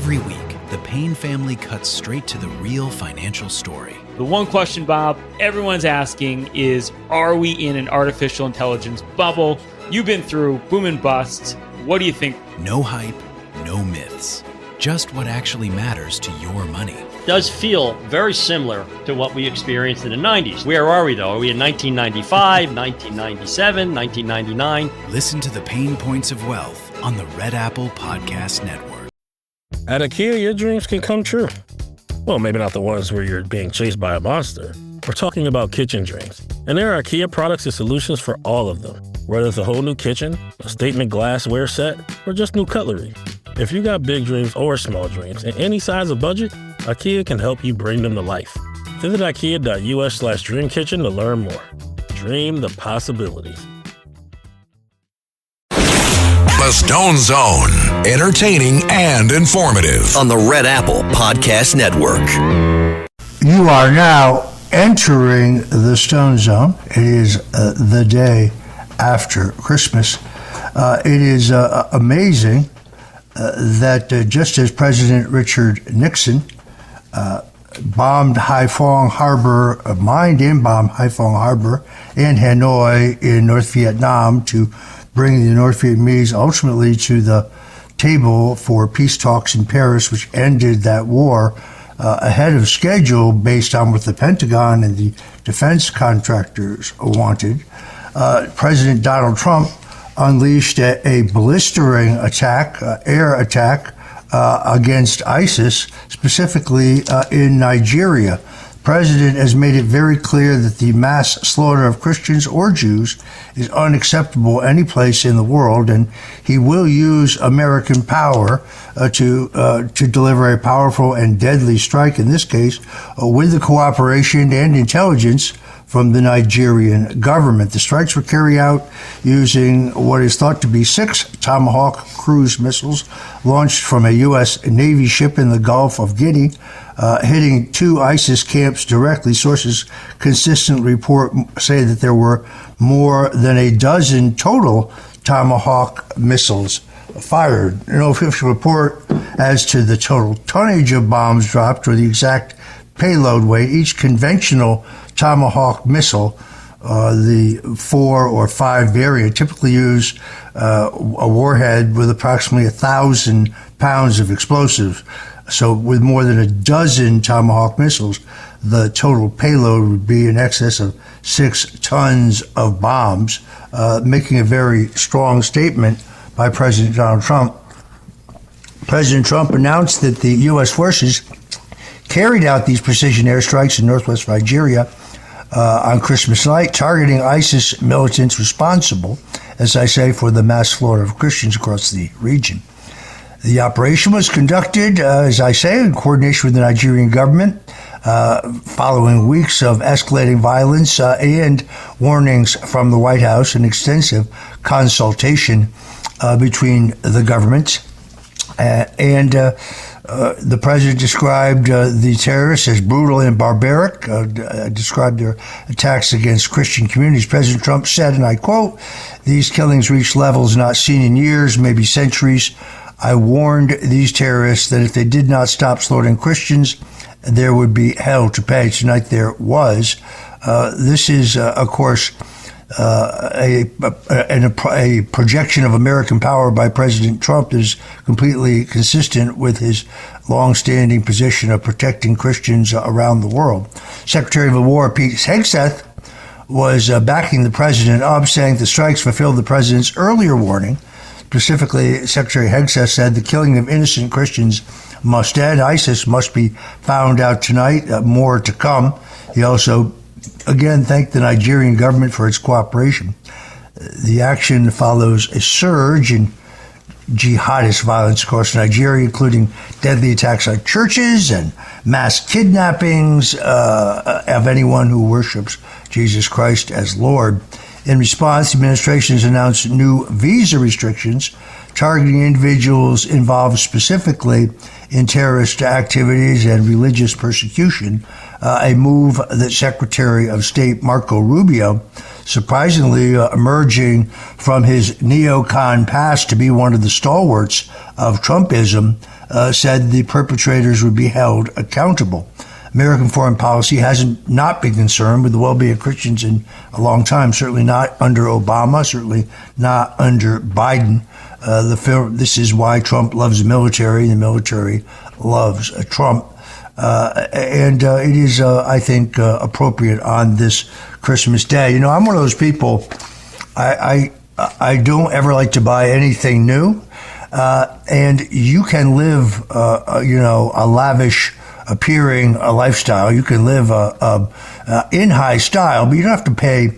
Every week, the Payne family cuts straight to the real financial story. The one question, Bob, everyone's asking is, are we in an artificial intelligence bubble? You've been through boom and bust. What do you think? No hype, no myths. Just what actually matters to your money. Does feel very similar to what we experienced in the 90s. Where are we, though? Are we in 1995, 1997, 1999? Listen to the Pain Points of Wealth on the Red Apple Podcast Network. At IKEA, your dreams can come true. Well, maybe not the ones where you're being chased by a monster. We're talking about kitchen dreams. And there are IKEA products and solutions for all of them. Whether it's a whole new kitchen, a statement glassware set, or just new cutlery. If you got big dreams or small dreams in any size of budget, IKEA can help you bring them to life. Visit IKEA.us/dreamkitchen to learn more. Dream the possibilities. The Stone Zone, entertaining and informative on the Red Apple Podcast Network. You are now entering the Stone Zone. It is the day after Christmas. It is amazing that just as President Richard Nixon mined Haiphong Harbor in Hanoi in North Vietnam to bring the North Vietnamese ultimately to the table for peace talks in Paris, which ended that war ahead of schedule based on what the Pentagon and the defense contractors wanted. President Donald Trump unleashed a blistering attack, air attack, against ISIS, specifically in Nigeria. The president has made it very clear that the mass slaughter of Christians or Jews is unacceptable any place in the world, and he will use American power to deliver a powerful and deadly strike, in this case, with the cooperation and intelligence from the Nigerian government. The strikes were carried out using what is thought to be 6 Tomahawk cruise missiles launched from a U.S. Navy ship in the Gulf of Guinea, hitting 2 ISIS camps directly. Sources consistently say that there were more than a dozen total Tomahawk missiles fired. No official report as to the total tonnage of bombs dropped or the exact payload weight. Each conventional Tomahawk missile, the 4 or 5 variant, typically use a warhead with approximately 1,000 pounds of explosives. So with more than a dozen Tomahawk missiles, the total payload would be in excess of 6 tons of bombs, making a very strong statement by President Donald Trump. President Trump announced that the U.S. forces carried out these precision airstrikes in northwest Nigeria on Christmas night, targeting ISIS militants responsible, as I say, for the mass slaughter of Christians across the region. The operation was conducted, as I say, in coordination with the Nigerian government, following weeks of escalating violence and warnings from the White House and extensive consultation between the governments. The president described the terrorists as brutal and barbaric, described their attacks against Christian communities. President Trump said, and I quote, "These killings reach levels not seen in years, maybe centuries. I warned these terrorists that if they did not stop slaughtering Christians, there would be hell to pay." Tonight there was. This is, of course, a projection of American power by President Trump that is completely consistent with his long-standing position of protecting Christians around the world. Secretary of War Pete Hegseth was backing the president up, saying the strikes fulfilled the president's earlier warning. Specifically, Secretary Hegseth said the killing of innocent Christians must end. ISIS must be found out tonight. More to come. He also again thanked the Nigerian government for its cooperation. The action follows a surge in jihadist violence across Nigeria, including deadly attacks on churches and mass kidnappings of anyone who worships Jesus Christ as Lord. In response, the administration has announced new visa restrictions targeting individuals involved specifically in terrorist activities and religious persecution, a move that Secretary of State Marco Rubio, surprisingly emerging from his neocon past to be one of the stalwarts of Trumpism, said the perpetrators would be held accountable. American foreign policy hasn't not been concerned with the well-being of Christians in a long time, certainly not under Obama, certainly not under Biden. This is why Trump loves the military, and the military loves Trump. And it is, I think, appropriate on this Christmas Day. You know, I'm one of those people, I don't ever like to buy anything new. And you can live, a lavish appearing lifestyle. You can live in high style, but you don't have to pay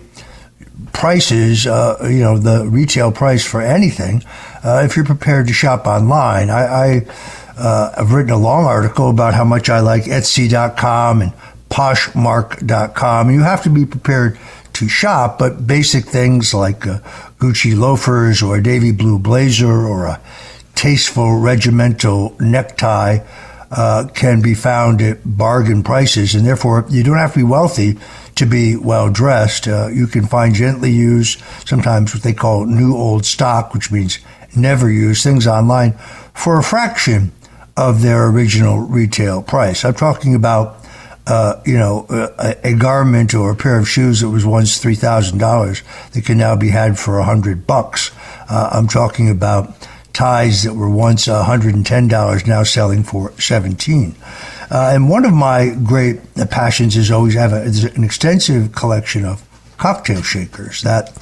prices, the retail price for anything if you're prepared to shop online. I've written a long article about how much I like Etsy.com and Poshmark.com. You have to be prepared to shop, but basic things like Gucci loafers or a navy blue blazer or a tasteful regimental necktie can be found at bargain prices, and therefore you don't have to be wealthy to be well dressed. You can find gently used, sometimes what they call new old stock, which means never used, things online for a fraction of their original retail price. I'm talking about a garment or a pair of shoes that was once $3,000 that can now be had for $100. I'm talking about ties that were once $110 now selling for $17. And one of my great passions is always have an extensive collection of cocktail shakers. That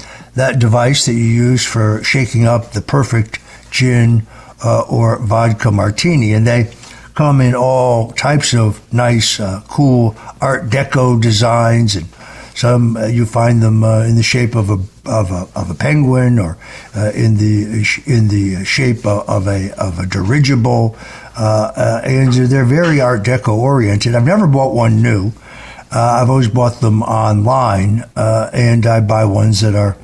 device that you use for shaking up the perfect gin or vodka martini, and they come in all types of nice, cool Art Deco designs, and some you find them in the shape of a penguin, or in the shape of a dirigible, and they're very Art Deco oriented. I've never bought one new. I've always bought them online, and I buy ones that are,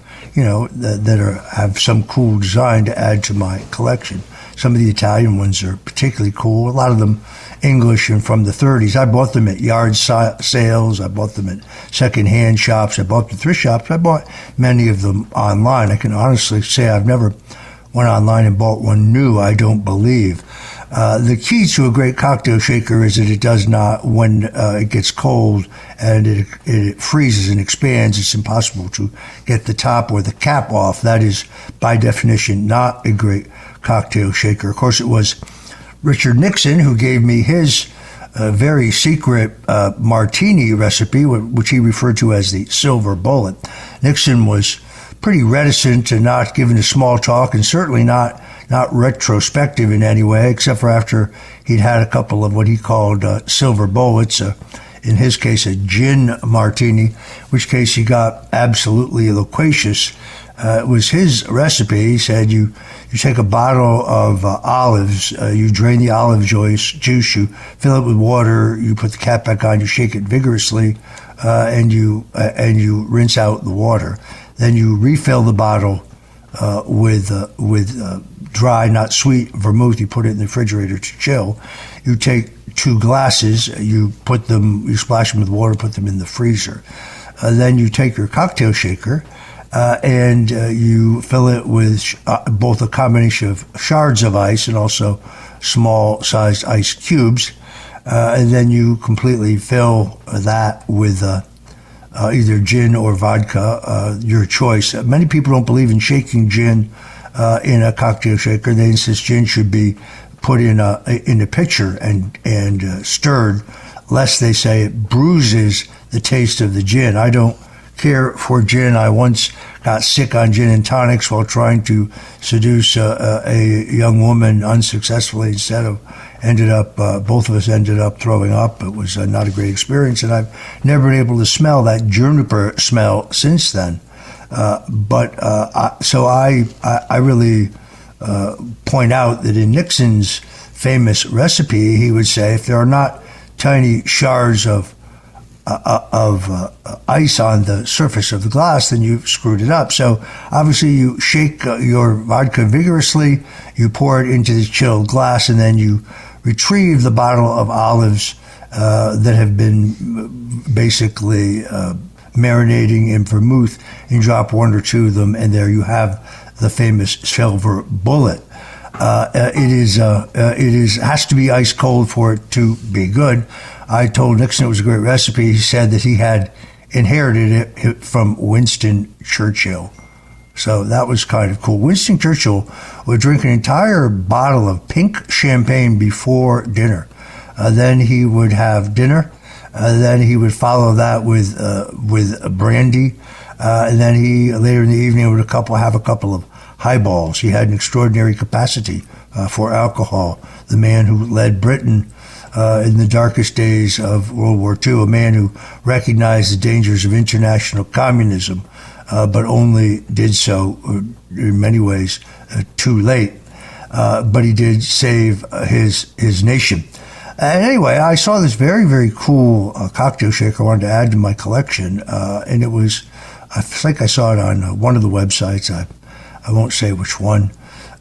have some cool design to add to my collection. Some of the Italian ones are particularly cool. A lot of them English and from the 30s. I bought them at yard sales. I bought them at secondhand shops. I bought them at thrift shops. I bought many of them online. I can honestly say I've never went online and bought one new, I don't believe. The key to a great cocktail shaker is that it does not, when it gets cold and it freezes and expands, it's impossible to get the top or the cap off. That is, by definition, not a great cocktail shaker. Of course, it was Richard Nixon who gave me his very secret martini recipe, which he referred to as the silver bullet. Nixon was pretty reticent to not giving a small talk, and certainly not retrospective in any way, except for after he'd had a couple of what he called silver bullets, in his case a gin martini, which case he got absolutely loquacious. It was his recipe. He said you take a bottle of olives, you drain the olive juice, you fill it with water, you put the cap back on, you shake it vigorously, and you rinse out the water. Then you refill the bottle with dry, not sweet vermouth. You put it in the refrigerator to chill. You take 2 glasses, you splash them with water, put them in the freezer. Then you take your cocktail shaker, and you fill it with both a combination of shards of ice and also small-sized ice cubes, and then you completely fill that with either gin or vodka, your choice. Many people don't believe in shaking gin in a cocktail shaker. They insist gin should be put in a pitcher and stirred, lest, they say, it bruises the taste of the gin. I don't care for gin. I once got sick on gin and tonics while trying to seduce a young woman unsuccessfully. Both of us ended up throwing up. It was not a great experience, and I've never been able to smell that juniper smell since then. So I really point out that in Nixon's famous recipe, he would say, if there are not tiny shards of ice on the surface of the glass, then you've screwed it up. So obviously you shake your vodka vigorously, you pour it into the chilled glass, and then you retrieve the bottle of olives that have been basically marinating in vermouth, and drop 1 or 2 of them, and there you have the famous silver bullet. It has to be ice cold for it to be good. I told Nixon it was a great recipe. He said that he had inherited it from Winston Churchill. So that was kind of cool. Winston Churchill would drink an entire bottle of pink champagne before dinner. Then he would have dinner. Then he would follow that with brandy. And then he, later in the evening, would have a couple of highballs. He had an extraordinary capacity for alcohol. The man who led Britain in the darkest days of World War II, a man who recognized the dangers of international communism, but only did so in many ways too late. But he did save his nation. And anyway, I saw this very, very cool cocktail shaker I wanted to add to my collection, and I think I saw it on one of the websites. I won't say which one.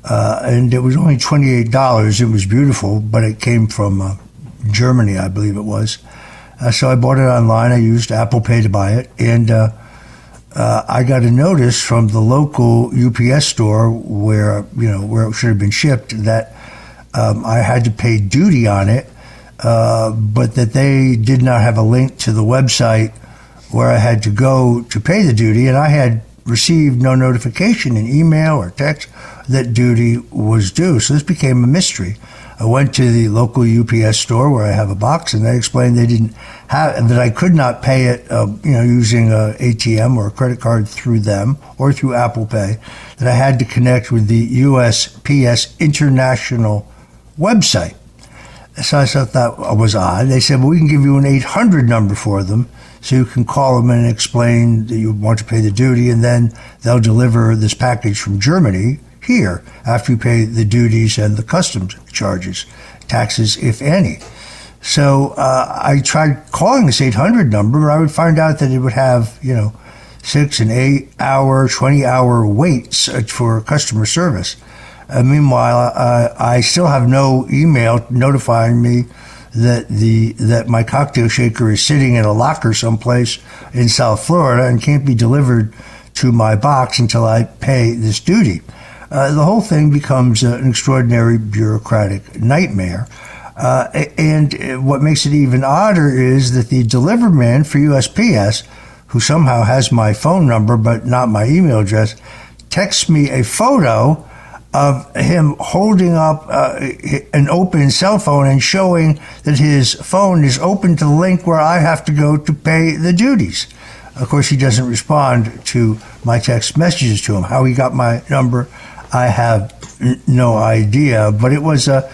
And it was only $28. It was beautiful, but it came from Germany, I believe it was. So I bought it online. I used Apple Pay to buy it, and I got a notice from the local UPS store where it should have been shipped that I had to pay duty on it, but that they did not have a link to the website where I had to go to pay the duty, and I had received no notification in email or text that duty was due. So this became a mystery. I went to the local UPS store where I have a box, and they explained they didn't have, and that I could not pay it, using an ATM or a credit card through them or through Apple Pay. That I had to connect with the USPS International website. So I thought that was odd. They said, well, we can give you an 800 number for them, so you can call them and explain that you want to pay the duty, and then they'll deliver this package from Germany here after you pay the duties and the customs charges, taxes, if any. So I tried calling this 800 number, but I would find out that it would have, 6 and 8 hour, 20-hour waits for customer service. Meanwhile, I still have no email notifying me that my cocktail shaker is sitting in a locker someplace in South Florida and can't be delivered to my box until I pay this duty. The whole thing becomes an extraordinary bureaucratic nightmare. And what makes it even odder is that the delivery man for USPS, who somehow has my phone number but not my email address, texts me a photo of him holding up an open cell phone and showing that his phone is open to the link where I have to go to pay the duties. Of course, he doesn't respond to my text messages to him. How he got my number, I have no idea. But it was an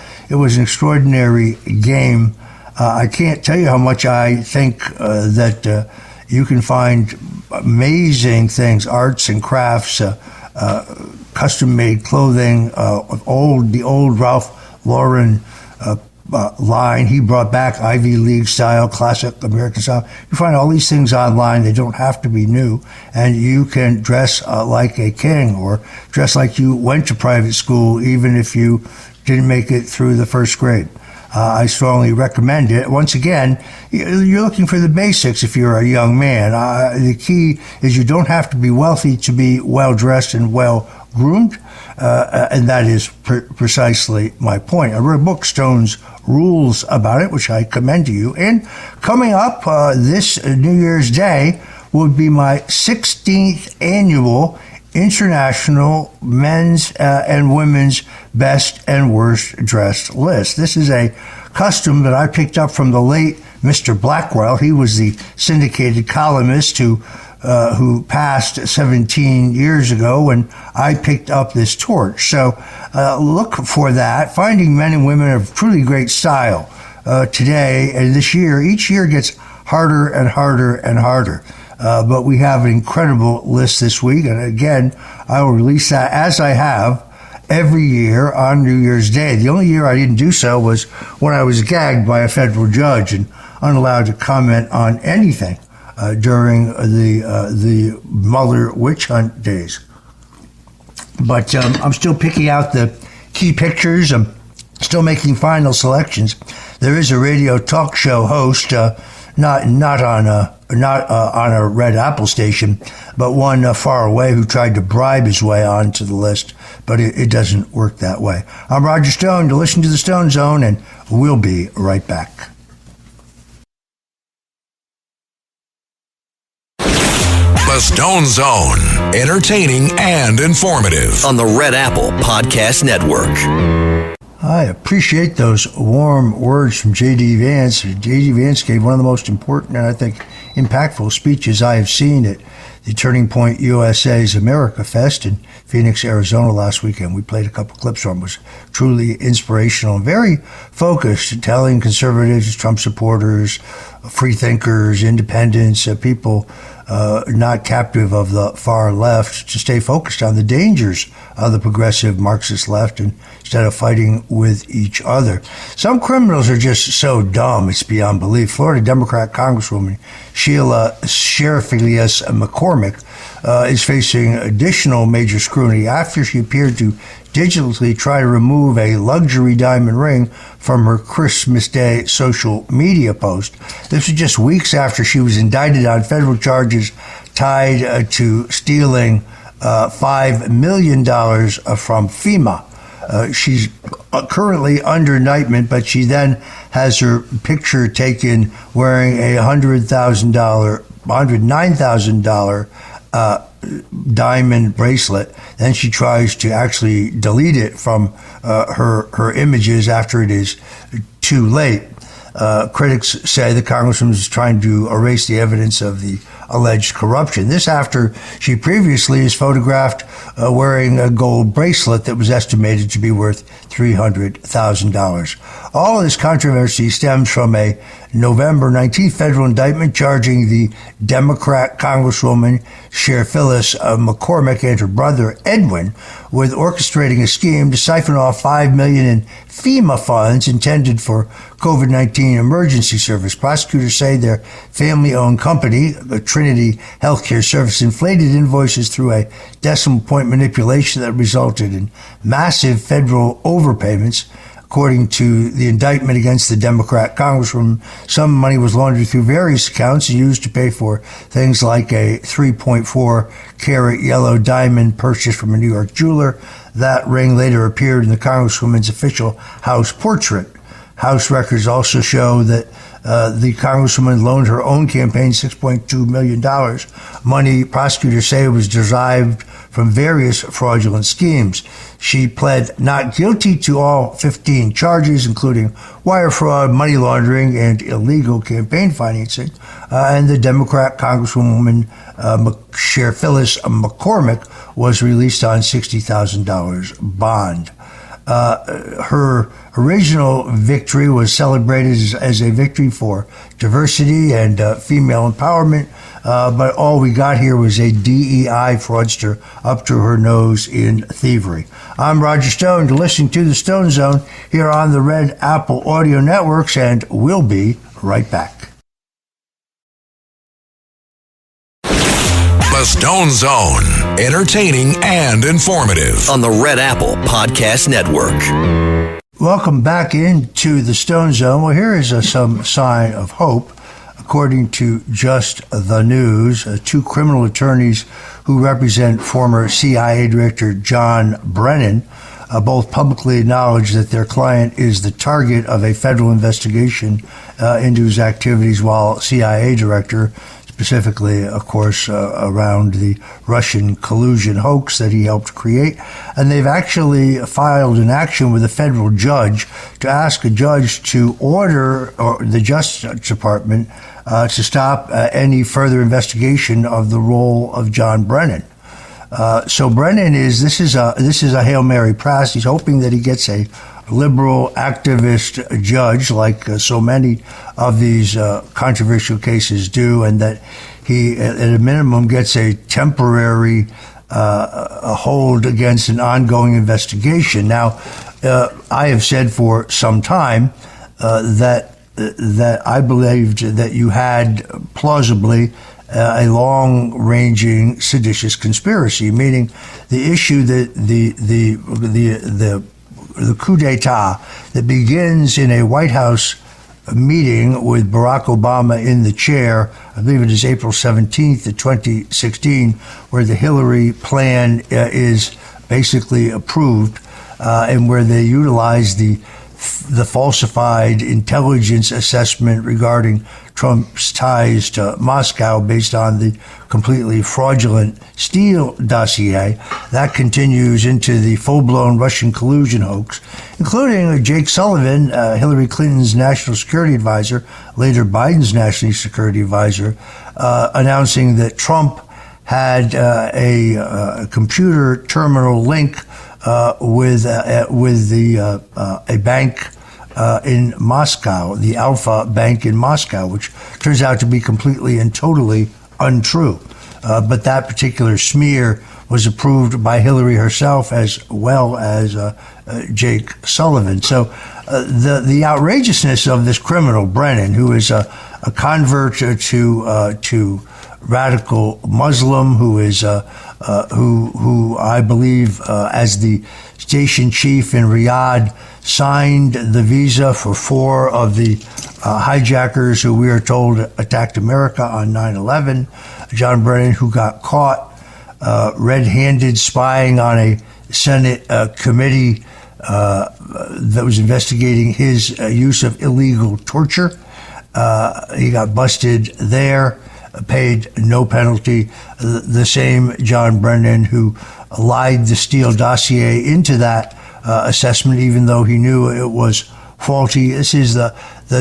extraordinary game. I can't tell you how much I think that you can find amazing things, arts and crafts, custom-made clothing, the old Ralph Lauren line. He brought back Ivy League style, classic American style. You find all these things online. They don't have to be new, and you can dress like a king or dress like you went to private school, even if you didn't make it through the first grade. I strongly recommend it. Once again, you're looking for the basics if you're a young man. The key is you don't have to be wealthy to be well-dressed and well-groomed, and that is precisely my point. I wrote a book, Stone's Rules, about it, which I commend to you. And coming up this New Year's Day will be my 16th annual International Men's and Women's Best and Worst Dressed List. This is a custom that I picked up from the late Mr. Blackwell. He was the syndicated columnist who passed 17 years ago when I picked up this torch. So look for that. Finding men and women of truly great style today and this year. Each year gets harder and harder and harder. But we have an incredible list this week. And again, I will release that as I have every year on New Year's Day. The only year I didn't do so was when I was gagged by a federal judge and unallowed to comment on anything during the Mueller witch hunt days. But I'm still picking out the key pictures. I'm still making final selections. There is a radio talk show host, not on not on a Red Apple station, but one far away who tried to bribe his way onto the list, but it doesn't work that way. I'm Roger Stone. To listen to the Stone Zone, and we'll be right back. The Stone Zone, entertaining and informative. On the Red Apple Podcast Network. I appreciate those warm words from J.D. Vance. J.D. Vance gave one of the most important and I think impactful speeches I have seen at the Turning Point USA's America Fest in Phoenix, Arizona last weekend. We played a couple clips from it. It was truly inspirational and very focused, telling conservatives, Trump supporters, free thinkers, independents, people not captive of the far left, to stay focused on the dangers of the progressive Marxist left instead of fighting with each other. Some criminals are just so dumb, it's beyond belief. Florida Democrat Congresswoman Sheila Sheriff-Elias McCormick is facing additional major scrutiny after she appeared to digitally try to remove a luxury diamond ring from her Christmas Day social media post. This was just weeks after she was indicted on federal charges tied to stealing $5 million from FEMA. She's currently under indictment, but she then has her picture taken wearing a $109,000 diamond bracelet. Then she tries to actually delete it from her images after it is too late. Critics say the Congresswoman is trying to erase the evidence of the alleged corruption. This after she previously is photographed wearing a gold bracelet that was estimated to be worth $300,000. All this controversy stems from a November 19th federal indictment charging the Democrat Congresswoman Sheriff-Elias McCormick and her brother Edwin with orchestrating a scheme to siphon off $5 million in FEMA funds intended for COVID-19 emergency service. Prosecutors say their family-owned company, Trinity Healthcare Service, inflated invoices through a decimal point manipulation that resulted in massive federal overpayments. According to the indictment against the Democrat Congresswoman, some money was laundered through various accounts and used to pay for things like a 3.4 carat yellow diamond purchased from a New York jeweler. That ring later appeared in the Congresswoman's official house portrait. House records also show that the Congresswoman loaned her own campaign $6.2 million. Money prosecutors say was derived from various fraudulent schemes. She pled not guilty to all 15 charges, including wire fraud, money laundering, and illegal campaign financing. And the Democrat Congresswoman Sheriff-Elias McCormick was released on $60,000 bond. Her original victory was celebrated as a victory for diversity and female empowerment, but all we got here was a DEI fraudster up to her nose in thievery. I'm Roger Stone. To listen to the Stone Zone here on the Red Apple Audio Networks, and we'll be right back. The Stone Zone, entertaining and informative. On the Red Apple Podcast Network. Welcome back into the Stone Zone. Well, here is some sign of hope. According to Just the News, two criminal attorneys who represent former CIA Director John Brennan both publicly acknowledged that their client is the target of a federal investigation into his activities while CIA Director, specifically, of course, around the Russian collusion hoax that he helped create. And they've actually filed an action with a federal judge to ask a judge to order the Justice Department to stop any further investigation of the role of John Brennan. So Brennan this is a Hail Mary pass. He's hoping that he gets a liberal activist judge, like so many of these controversial cases do, and that he, at a minimum, gets a temporary a hold against an ongoing investigation. Now, I have said for some time that I believed that you had plausibly a long-ranging seditious conspiracy, meaning the issue that the coup d'etat that begins in a White House meeting with Barack Obama in the chair. I believe it is April 17th of 2016, where the Hillary plan is basically approved, and where they utilize the falsified intelligence assessment regarding Trump's ties to Moscow based on the completely fraudulent Steele dossier. That continues into the full-blown Russian collusion hoax, including Jake Sullivan, Hillary Clinton's national security advisor, later Biden's national security advisor, announcing that Trump had a computer terminal link with a bank in Moscow, the Alpha Bank in Moscow, which turns out to be completely and totally untrue. But that particular smear was approved by Hillary herself as well as Jake Sullivan. So the outrageousness of this criminal, Brennan, who is a convert to radical Muslim, who is who I believe, as the station chief in Riyadh, signed the visa for 4 of the hijackers who we are told attacked America on 9/11. John Brennan, who got caught red-handed spying on a Senate committee that was investigating his use of illegal torture. He got busted there, paid no penalty. The same John Brennan who lied the Steele dossier into that assessment, even though he knew it was faulty. This is the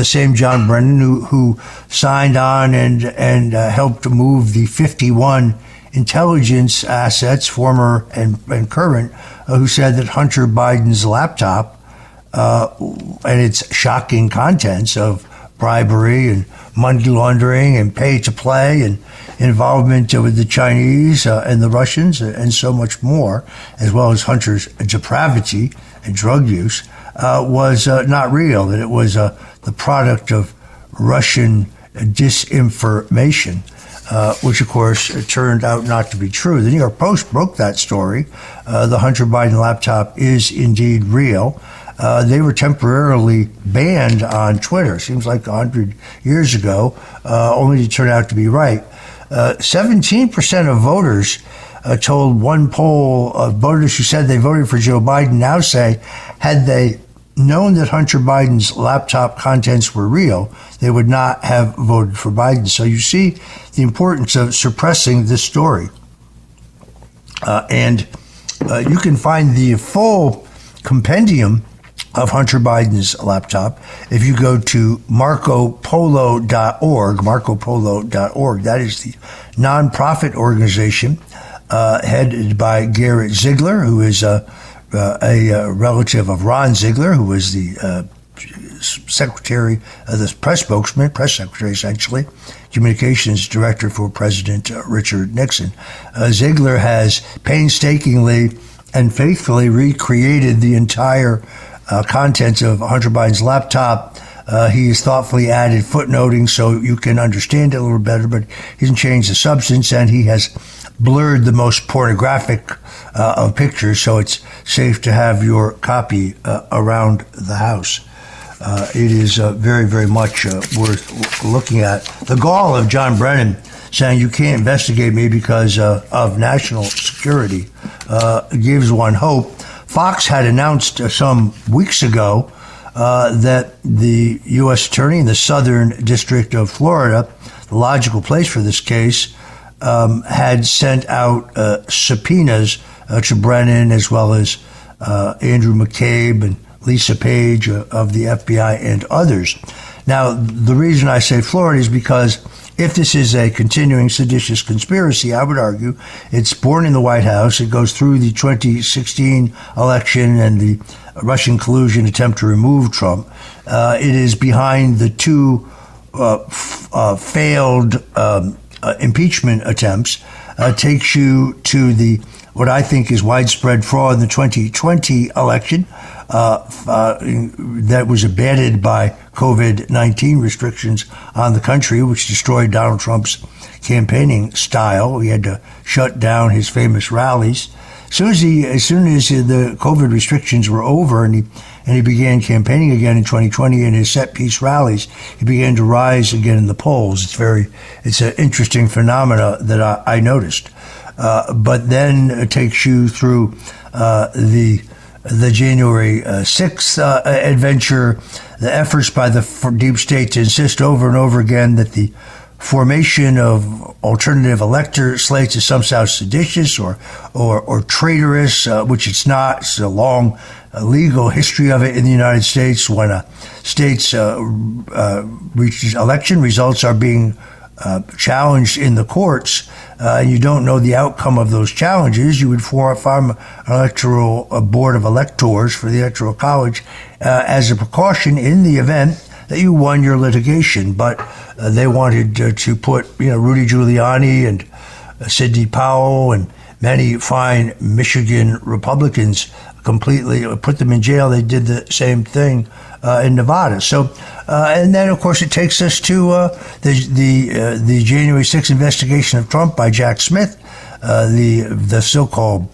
same John Brennan who signed on and helped move the 51 intelligence assets, former and current, who said that Hunter Biden's laptop and its shocking contents of bribery and money laundering and pay to play and involvement with the Chinese and the Russians and so much more, as well as Hunter's depravity and drug use, was not real, that it was the product of Russian disinformation, which of course turned out not to be true. The New York Post broke that story. The Hunter Biden laptop is indeed real. They were temporarily banned on Twitter, seems like 100 years ago, only to turn out to be right. 17% of voters told one poll of voters who said they voted for Joe Biden now say, had they known that Hunter Biden's laptop contents were real, they would not have voted for Biden. So you see the importance of suppressing this story. And you can find the full compendium of Hunter Biden's laptop if you go to marcopolo.org. That is the nonprofit organization headed by Garrett Ziegler, who is a relative of Ron Ziegler, who was the secretary, the press spokesman, press secretary essentially, communications director for President Richard Nixon. Ziegler has painstakingly and faithfully recreated the entire contents of Hunter Biden's laptop. He has thoughtfully added footnoting so you can understand it a little better, but he hasn't changed the substance, and he has blurred the most pornographic of pictures, so it's safe to have your copy around the house. It is very, very much worth looking at. The gall of John Brennan saying you can't investigate me because of national security gives one hope. Fox had announced some weeks ago that the U.S. Attorney in the Southern District of Florida, the logical place for this case, had sent out subpoenas to Brennan as well as Andrew McCabe and Lisa Page of the FBI and others. Now, the reason I say Florida is because if this is a continuing seditious conspiracy, I would argue it's born in the White House. It goes through the 2016 election and the Russian collusion attempt to remove Trump. It is behind the 2 failed impeachment attempts. Takes you to the what I think is widespread fraud in the 2020 election that was abetted by COVID-19 restrictions on the country, which destroyed Donald Trump's campaigning style. He had to shut down his famous rallies. as soon as the COVID restrictions were over and he began campaigning again in 2020 in his set piece rallies, he began to rise again in the polls. It's an interesting phenomena that I noticed. But then it takes you through the January 6th adventure, the efforts by the deep state to insist over and over again that the formation of alternative elector slates is somehow seditious or traitorous, which it's not. It's a long legal history of it in the United States. When a state's election results are being challenged in the courts, and you don't know the outcome of those challenges, you would form an electoral board of electors for the Electoral College as a precaution in the event that you won your litigation. But they wanted to put Rudy Giuliani and Sidney Powell and many fine Michigan Republicans completely, put them in jail. They did the same thing in Nevada. So, and then of course it takes us to the January 6th investigation of Trump by Jack Smith, the so-called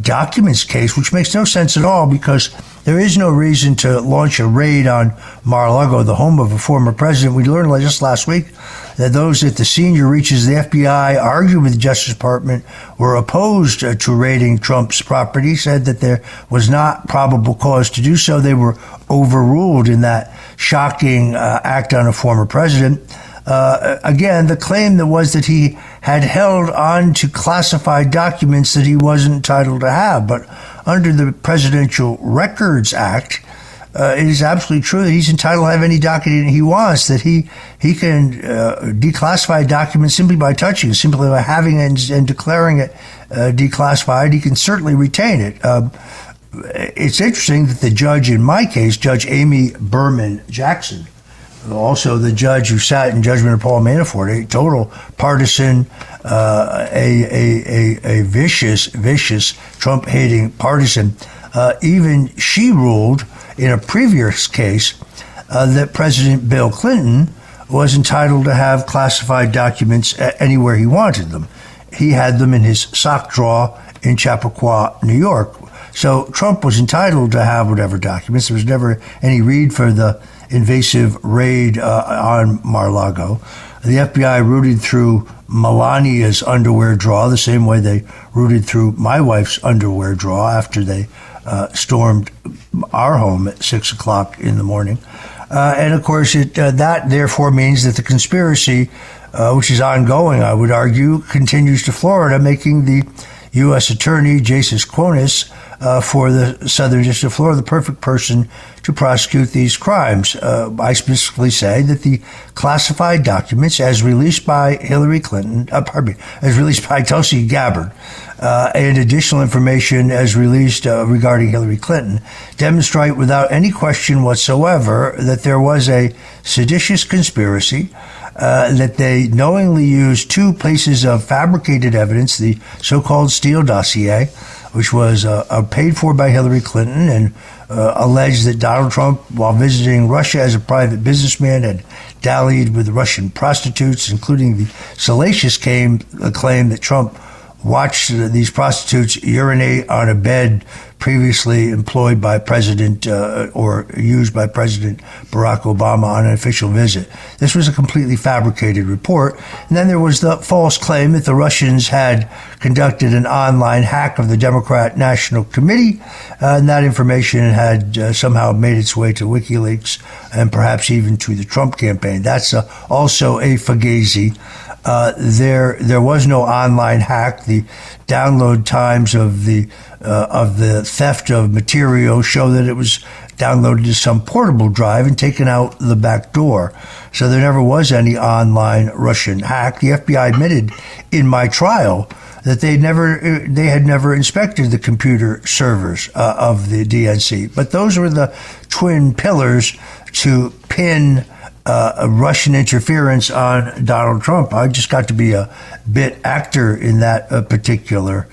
documents case, which makes no sense at all because there is no reason to launch a raid on Mar-a-Lago, the home of a former president. We learned just last week that those at the senior reaches of the FBI argued with the Justice Department were opposed to raiding Trump's property, said that there was not probable cause to do so. They were overruled in that shocking act on a former president. Again, the claim that was that he had held on to classified documents that he wasn't entitled to have. But under the Presidential Records Act, it is absolutely true that he's entitled to have any document he wants, that he can declassify documents simply by touching it, simply by having it and declaring it declassified. He can certainly retain it. It's interesting that the judge in my case, Judge Amy Berman Jackson, also the judge who sat in judgment of Paul Manafort, a total partisan, a vicious Trump-hating partisan, even she ruled in a previous case that President Bill Clinton was entitled to have classified documents anywhere he wanted them. He had them in his sock drawer in Chappaqua, New York. So Trump was entitled to have whatever documents. There was never any reason for the invasive raid on Mar-a-Lago. The FBI rooted through Melania's underwear drawer the same way they rooted through my wife's underwear drawer after they stormed our home at 6 o'clock in the morning. And of course, that therefore means that the conspiracy, which is ongoing, I would argue, continues to Florida, making the U.S. Attorney, Jason Quonis, for the Southern District of Florida, the perfect person to prosecute these crimes. I specifically say that the classified documents, as released by as released by Tulsi Gabbard, and additional information as released regarding Hillary Clinton, demonstrate without any question whatsoever that there was a seditious conspiracy, that they knowingly used two pieces of fabricated evidence, the so-called Steele dossier, which was paid for by Hillary Clinton and alleged that Donald Trump, while visiting Russia as a private businessman, had dallied with Russian prostitutes, including the salacious claim that Trump watched these prostitutes urinate on a bed previously employed by President or used by President Barack Obama on an official visit. This was a completely fabricated report. And then there was the false claim that the Russians had conducted an online hack of the Democrat National Committee, and that information had somehow made its way to WikiLeaks and perhaps even to the Trump campaign. That's also a fugazi. There was no online hack. The download times of the theft of material show that it was downloaded to some portable drive and taken out the back door. So there never was any online Russian hack. The FBI admitted in my trial that they had never inspected the computer servers of the DNC. But those were the twin pillars to pin Russian interference on Donald Trump. I just got to be a bit actor in that particular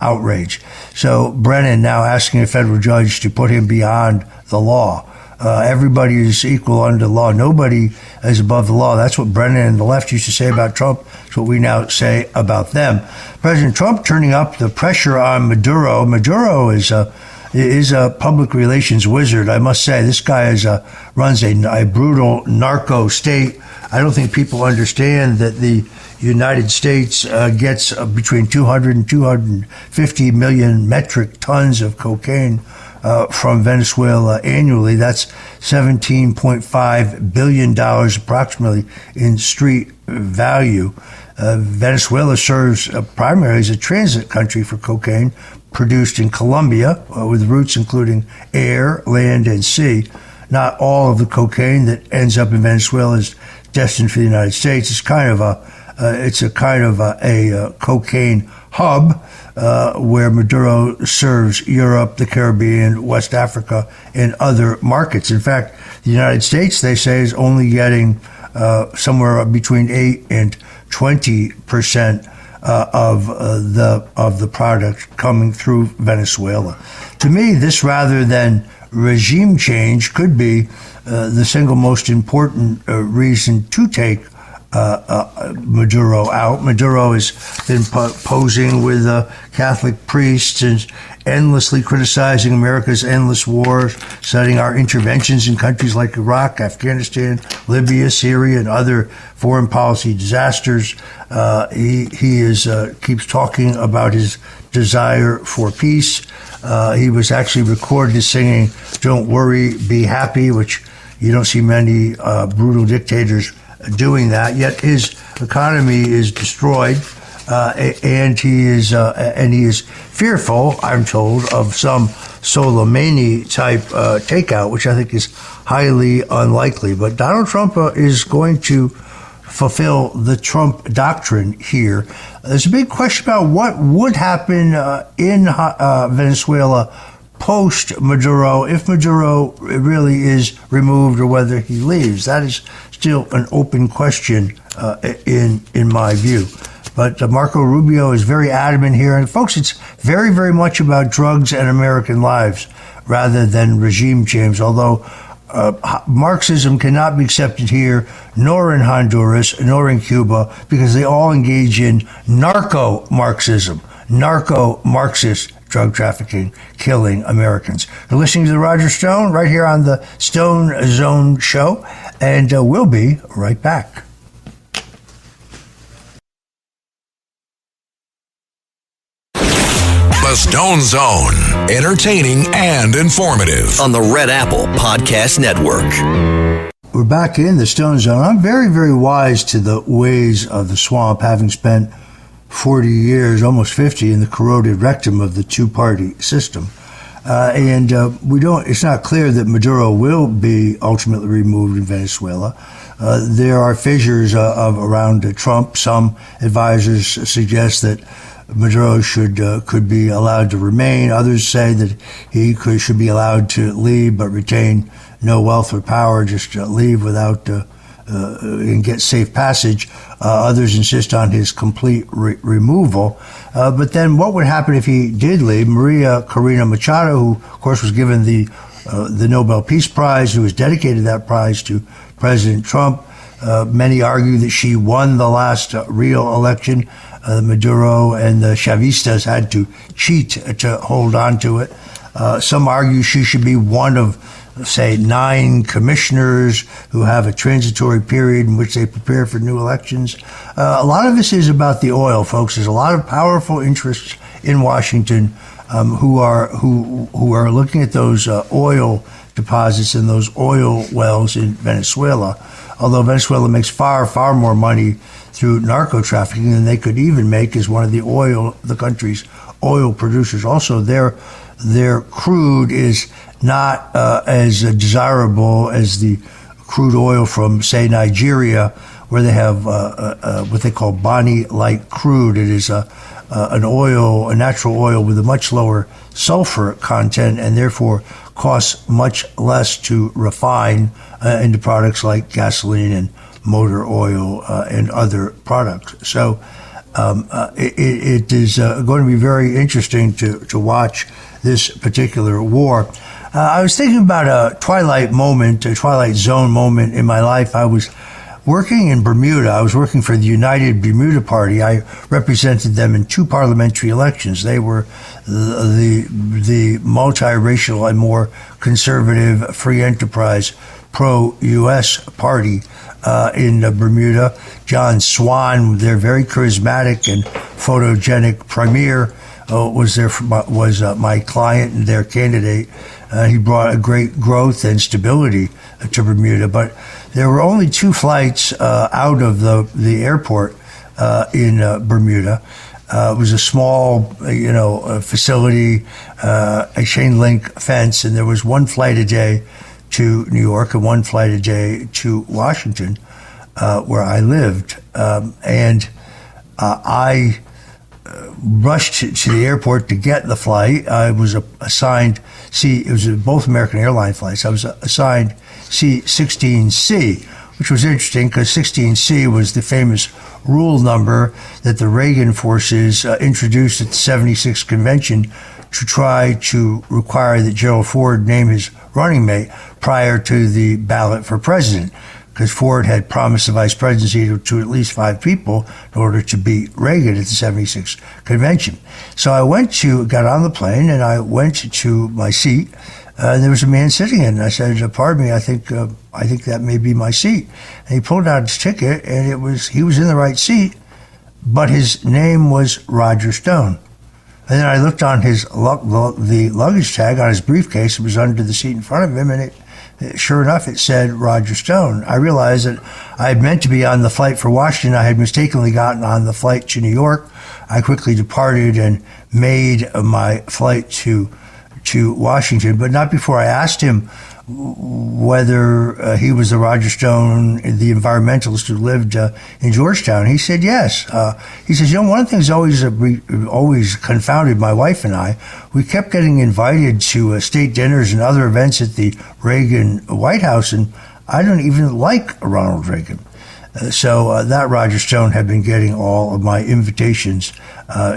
outrage. So Brennan now asking a federal judge to put him beyond the law. Everybody is equal under the law. Nobody is above the law. That's what Brennan and the left used to say about Trump. It's what we now say about them. President Trump turning up the pressure on Maduro. Maduro is a public relations wizard, I must say. This guy runs a brutal narco state. I don't think people understand that the United States gets between 200 and 250 million metric tons of cocaine from Venezuela annually. That's $17.5 billion approximately in street value. Venezuela serves primarily as a transit country for cocaine produced in Colombia, with routes including air, land, and sea. Not all of the cocaine that ends up in Venezuela is destined for the United States. It's kind of a cocaine hub where Maduro serves Europe, the Caribbean, West Africa, and other markets. In fact, the United States, they say, is only getting somewhere between 8 and 20% of the product coming through Venezuela. To me, this, rather than regime change, could be the single most important reason to take Maduro out. Maduro has been posing with Catholic priests and endlessly criticizing America's endless wars, citing our interventions in countries like Iraq, Afghanistan, Libya, Syria, and other foreign policy disasters. He keeps talking about his desire for peace. He was actually recorded as singing "Don't Worry, Be Happy," which you don't see many brutal dictators doing that. Yet his economy is destroyed, and he is fearful, I'm told, of some Soleimani type takeout, which I think is highly unlikely. But Donald Trump is going to fulfill the Trump doctrine here. There's a big question about what would happen in Venezuela post-Maduro, if Maduro really is removed or whether he leaves. That is still an open question in my view. But Marco Rubio is very adamant here. And folks, it's very, very much about drugs and American lives rather than regime change, although Marxism cannot be accepted here, nor in Honduras, nor in Cuba, because they all engage in narco-Marxism, narco-Marxist drug trafficking, killing Americans. You're listening to The Roger Stone right here on the Stone Zone Show, and we'll be right back. The Stone Zone, entertaining and informative. On the Red Apple Podcast Network. We're back in the Stone Zone. I'm very, very wise to the ways of the swamp, having spent 40 years, almost 50, in the corroded rectum of the two-party system. It's not clear that Maduro will be ultimately removed in Venezuela. There are fissures around Trump. Some advisors suggest that Maduro could be allowed to remain. Others say that he should be allowed to leave but retain no wealth or power, just leave without and get safe passage. Others insist on his complete removal. But then what would happen if he did leave? Maria Corina Machado, who of course was given the Nobel Peace Prize, who has dedicated that prize to President Trump. Many argue that she won the last real election. Maduro and the Chavistas had to cheat to hold on to it. Some argue she should be one of, say, 9 commissioners who have a transitory period in which they prepare for new elections. A lot of this is about the oil, folks. There's a lot of powerful interests in Washington who are looking at those oil deposits and those oil wells in Venezuela. Although Venezuela makes far, far more money through narco trafficking than they could even make as one of the country's oil producers. Also, their crude is not as desirable as the crude oil from, say, Nigeria, where they have what they call Bonny light crude. It is a natural oil with a much lower sulfur content and therefore costs much less to refine into products like gasoline and motor oil and other products. So it is going to be very interesting to watch this particular war. I was thinking about a twilight zone moment in my life. I was working in Bermuda. I was working for the United Bermuda Party. I represented them in 2 parliamentary elections. They were the multiracial and more conservative, free enterprise, pro-U.S. party in Bermuda. John Swan, their very charismatic and photogenic premier, was my client and their candidate. He brought a great growth and stability to Bermuda, but there were only 2 flights out of the airport in Bermuda. It was a small, facility, a chain link fence, and there was 1 flight a day to New York and 1 flight a day to Washington, where I lived. I rushed to the airport to get the flight. I was assigned it was both American Airline flights. I was assigned C-16C, which was interesting because 16C was the famous rule number that the Reagan forces introduced at the 76th convention to try to require that Gerald Ford name his running mate prior to the ballot for president, because Ford had promised the vice presidency to at least 5 people in order to beat Reagan at the 76th convention. So I got on the plane and I went to my seat, and there was a man sitting in it. And I said, "Pardon me, I think that may be my seat." And he pulled out his ticket, and he was in the right seat, but his name was Roger Stone. And then I looked on the luggage tag on his briefcase. It was under the seat in front of him, and sure enough, it said Roger Stone. I realized that I had meant to be on the flight for Washington. I had mistakenly gotten on the flight to New York. I quickly departed and made my flight to Washington, but not before I asked him whether he was the Roger Stone, the environmentalist who lived in Georgetown. He said yes. He says, one of the things always confounded my wife and I. We kept getting invited to state dinners and other events at the Reagan White House, and I don't even like Ronald Reagan. So that Roger Stone had been getting all of my invitations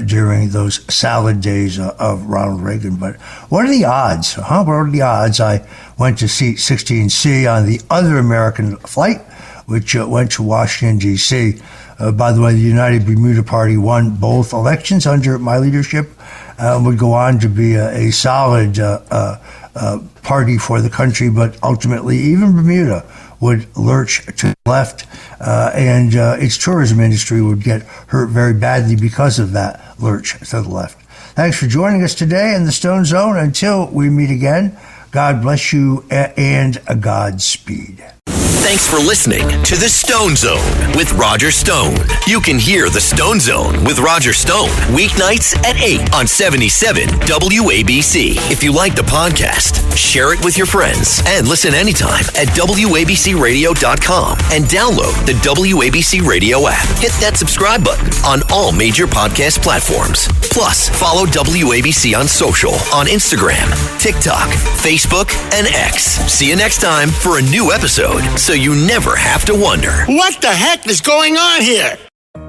during those salad days of Ronald Reagan. But what are the odds? What are the odds? I went to seat 16C on the other American flight, which went to Washington, D.C. By the way, the United Bermuda Party won both elections under my leadership and would go on to be a solid party for the country, but ultimately even Bermuda would lurch to the left, and its tourism industry would get hurt very badly because of that lurch to the left. Thanks for joining us today in the Stone Zone. Until we meet again, God bless you and a Godspeed. Thanks for listening to The Stone Zone with Roger Stone. You can hear The Stone Zone with Roger Stone weeknights at 8 on 77 WABC. If you like the podcast, share it with your friends and listen anytime at WABCRadio.com and download the WABC Radio app. Hit that subscribe button on all major podcast platforms. Plus, follow WABC on social on Instagram, TikTok, Facebook, and X. See you next time for a new episode, so you never have to wonder. What the heck is going on here?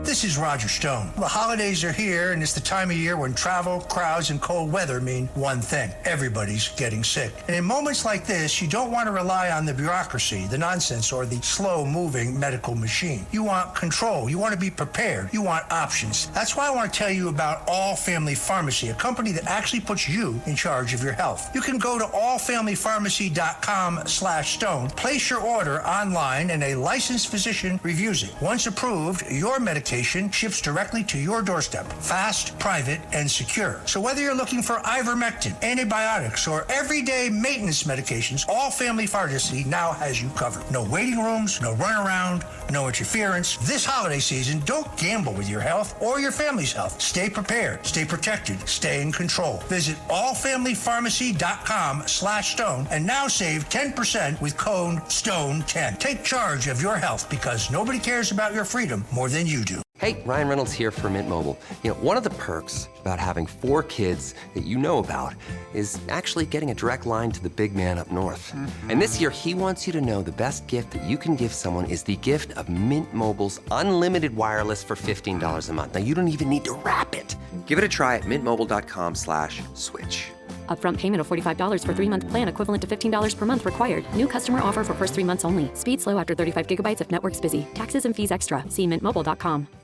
This is Roger Stone. The holidays are here, and it's the time of year when travel, crowds, and cold weather mean one thing: everybody's getting sick. And in moments like this, you don't want to rely on the bureaucracy, the nonsense, or the slow-moving medical machine. You want control. You want to be prepared. You want options. That's why I want to tell you about All Family Pharmacy, a company that actually puts you in charge of your health. You can go to allfamilypharmacy.com/stone, place your order online, and a licensed physician reviews it. Once approved, your medication ships directly to your doorstep. Fast, private, and secure. So whether you're looking for ivermectin, antibiotics, or everyday maintenance medications, All Family Pharmacy now has you covered. No waiting rooms, no runaround, no interference. This holiday season, don't gamble with your health or your family's health. Stay prepared, stay protected, stay in control. Visit allfamilypharmacy.com/stone and now save 10% with code STONE10. Take charge of your health, because nobody cares about your freedom more than you do. Hey, Ryan Reynolds here for Mint Mobile. You know, one of the perks about having 4 kids that you know about is actually getting a direct line to the big man up north. And this year, he wants you to know the best gift that you can give someone is the gift of Mint Mobile's unlimited wireless for $15 a month. Now, you don't even need to wrap it. Give it a try at mintmobile.com/switch. Upfront payment of $45 for 3-month plan equivalent to $15 per month required. New customer offer for first 3 months only. Speed slow after 35 gigabytes if network's busy. Taxes and fees extra. See mintmobile.com.